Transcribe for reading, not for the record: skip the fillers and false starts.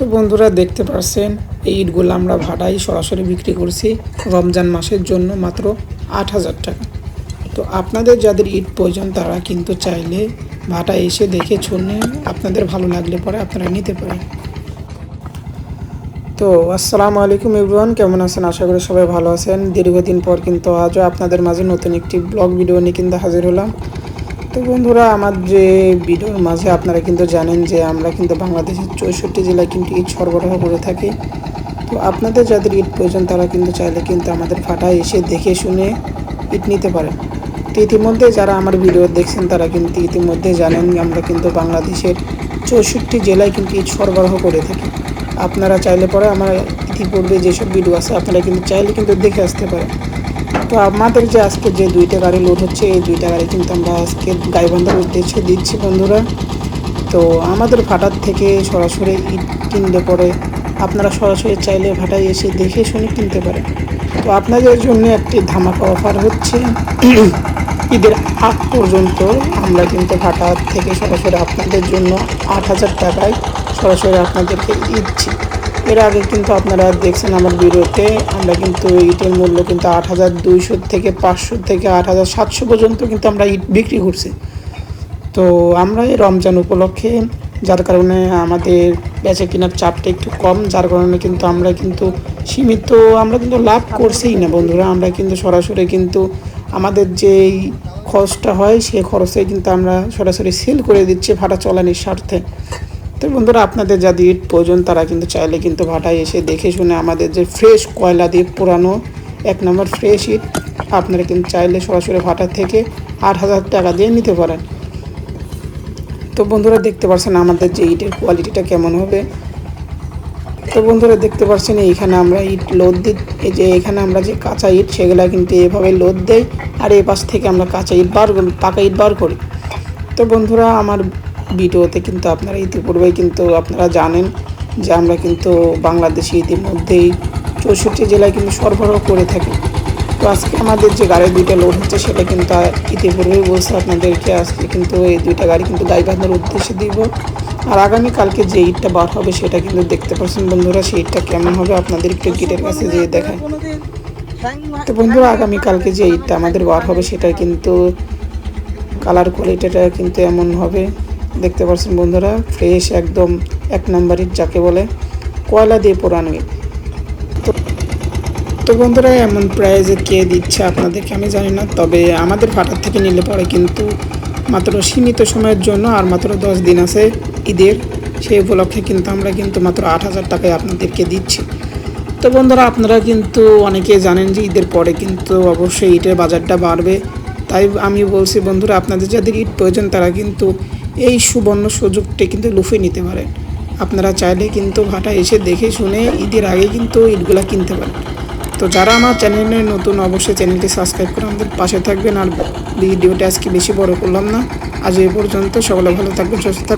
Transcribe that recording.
তো বন্ধুরা দেখতে পাচ্ছেন এই ইটগুলো আমরা ভাড়ায় সরাসরি বিক্রি করছি রমজান মাসের জন্য মাত্র ৮,০০০ টাকা। তো আপনাদের যাদের ইট প্রয়োজন তারা কিন্তু চাইলে ভাটায় এসে দেখে শুনে আপনাদের ভালো লাগলে পরে আপনারা নিতে পারেন। তো আসসালামু আলাইকুম এভরিওয়ান, কেমন আছেন? আশা করি সবাই ভালো আছেন। দীর্ঘদিন পর কিন্তু আজও আপনাদের মাঝে নতুন একটি ব্লগ ভিডিও নিয়ে কিন্তু হাজির হলাম। তো বন্ধুরা, আমার যে ভিডিওর মাঝে আপনারা কিন্তু জানেন যে আমরা কিন্তু বাংলাদেশের ৬৪ জেলায় কিন্তু ইট সরবরাহ করে থাকি। তো আপনাদের যাদের ইট প্রয়োজন তারা কিন্তু চাইলে কিন্তু আমাদের ভাটায় এসে দেখে শুনে ইট নিতে পারেন। তো ইতিমধ্যে যারা আমার ভিডিও দেখছেন তারা কিন্তু ইতিমধ্যে জানেন আমরা কিন্তু বাংলাদেশের ৬৪ জেলায় কিন্তু ইট সরবরাহ করে থাকি। আপনারা চাইলে পরে আমার ইতিপূর্বে যেসব ভিডিও আছে আপনারা কিন্তু চাইলে কিন্তু দেখে আসতে পারেন। তো আমাদের যে আজকে যে 2টা গাড়ি লোড হচ্ছে এই 2টা গাড়ি কিন্তু আমরা আজকে গাইবান্ধার উদ্দেশ্যে দিচ্ছি বন্ধুরা। তো আমাদের ভাটার থেকে সরাসরি ইট কিনলে পরে আপনারা সরাসরি চাইলে ভাটায় এসে দেখে শুনে কিনতে পারেন। তো আপনাদের জন্য একটি ধামাকা অফার হচ্ছে ঈদের আগ পর্যন্ত আমরা কিন্তু ভাটার থেকে সরাসরি আপনাদের জন্য ৮,০০০ টাকায় সরাসরি আপনাদেরকে দিচ্ছি। এর আগে কিন্তু আপনারা দেখছেন আমার ভিডিওতে আমরা কিন্তু ইটের মূল্য কিন্তু ৮,২০০ থেকে ৫০০ থেকে ৮,৭০০ পর্যন্ত কিন্তু আমরা ইট বিক্রি করছি। তো আমরা এই রমজান উপলক্ষে যার কারণে আমাদের বেচা কেনার চাপটা একটু কম, যার কারণে কিন্তু আমরা কিন্তু সীমিত আমরা কিন্তু লাভ করছিই না বন্ধুরা। আমরা কিন্তু সরাসরি কিন্তু আমাদের যেই খরচটা হয় সেই খরচে কিন্তু আমরা সরাসরি সেল করে দিচ্ছি ভাটা চলানির স্বার্থে। তো বন্ধুরা, আপনাদের যাদের ইট প্রয়োজন তারা কিন্তু চাইলে কিন্তু ভাটায় এসে দেখে শুনে আমাদের যে ফ্রেশ কয়লা দিয়ে পুরানো 1 নম্বর ফ্রেশ ইট আপনারা কিন্তু চাইলে সরাসরি ভাটা থেকে ৮,০০০ টাকা দিয়ে নিতে পারেন। তো বন্ধুরা দেখতে পাচ্ছেন আমাদের যে ইটের কোয়ালিটিটা কেমন হবে। তো বন্ধুরা দেখতে পাচ্ছেন এইখানে আমরা ইট লোড দিই, এই যে এখানে আমরা যে কাঁচা ইট সেগুলা কিন্তু এভাবে লোড দেই আর এই পাশ থেকে আমরা কাঁচা ইট পাকা ইট বার করি। তো বন্ধুরা, আমার ভিডিওতে কিন্তু আপনারা ইতিপূর্বেই কিন্তু আপনারা জানেন যে আমরা কিন্তু বাংলাদেশে ইতিমধ্যেই ৬৪ জেলায় কিন্তু সরবরাহ করে থাকি। তো আজকে আমাদের যে গাড়ি 2টা লোড হচ্ছে সেটা কিন্তু ইতিপূর্বেই বলছে আপনাদেরকে, আজকে কিন্তু এই 2টা গাড়ি কিন্তু গাইবান্ধার উদ্দেশ্যে দিব। আর আগামীকালকে যে ইটটা বার হবে সেটা কিন্তু দেখতে পাচ্ছেন বন্ধুরা, সেই ইটটা কেমন হবে আপনাদের একটু গেটের কাছে যেয়ে দেখায়। তো বন্ধুরা, আগামীকালকে যে ইটটা আমাদের বার হবে সেটা কিন্তু কালার কোয়ালিটিটা কিন্তু এমন হবে দেখতে পাচ্ছেন বন্ধুরা, ফ্রেশ একদম 1 নম্বর ইট যাকে বলে কয়লা দিয়ে পোড়ানো ইট। তো বন্ধুরা, এমন প্রাইজে কে দিচ্ছে আপনাদেরকে আমি জানি না, তবে আমাদের ভাটার থেকে নিলে পরে কিন্তু মাত্র সীমিত সময়ের জন্য আর মাত্র 10 দিন আছে ঈদের, সেই উপলক্ষে কিন্তু আমরা কিন্তু মাত্র ৮,০০০ টাকায় আপনাদেরকে দিচ্ছি। তো বন্ধুরা, আপনারা কিন্তু অনেকেই জানেন যে ঈদের পরে কিন্তু অবশ্যই ইটের বাজারটা বাড়বে। তাই আমি বলছি বন্ধুরা, আপনাদের যাদের ইট প্রয়োজন তারা কিন্তু এই সুবর্ণ সুযোগটি কিন্তু লুফে নিতে পারে। আপনারা চাইলে কিন্তু ভাটা এসে দেখে শুনে ঈদের আগে কিন্তু ইটগুলা কিনতে পারেন। তো যারা আমার চ্যানেলে নতুন অবশ্যই চ্যানেলটি সাবস্ক্রাইব করে আমাদের পাশে থাকবেন। আর ভিডিওটা আজকে বেশি বড় করলাম না, আজ এই পর্যন্ত। সকলে ভালো থাকবেন, সুস্থ থাকবেন।